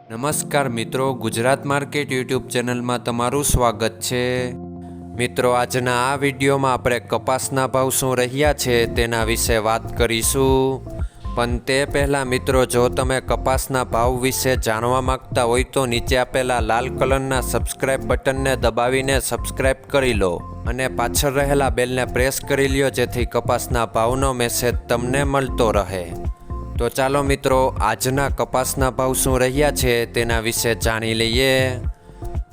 નમસ્કાર મિત્રો, Gujarat market YouTube ચેનલમાં તમારું સ્વાગત છે। મિત્રો, આજના આ વિડીયોમાં આપણે કપાસના ભાવ શું રહ્યા છે તેના વિશે વાત કરીશું। પણ તે પહેલાં મિત્રો, જો તમે કપાસના ભાવ વિશે જાણવા માંગતા હોય તો નીચે આપેલા લાલ કલરના સબસ્ક્રાઇબ બટનને દબાવીને સબસ્ક્રાઇબ કરી લો અને પાછળ રહેલા બેલને પ્રેસ કરી લ્યો, જેથી કપાસના ભાવનો મેસેજ તમને મળતો રહે। તો ચાલો મિત્રો, આજના કપાસના ભાવ શું રહ્યા છે તેના વિશે જાણી લઈએ।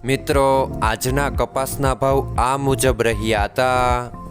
મિત્રો, આજના કપાસના ભાવ આ મુજબ રહ્યા હતા।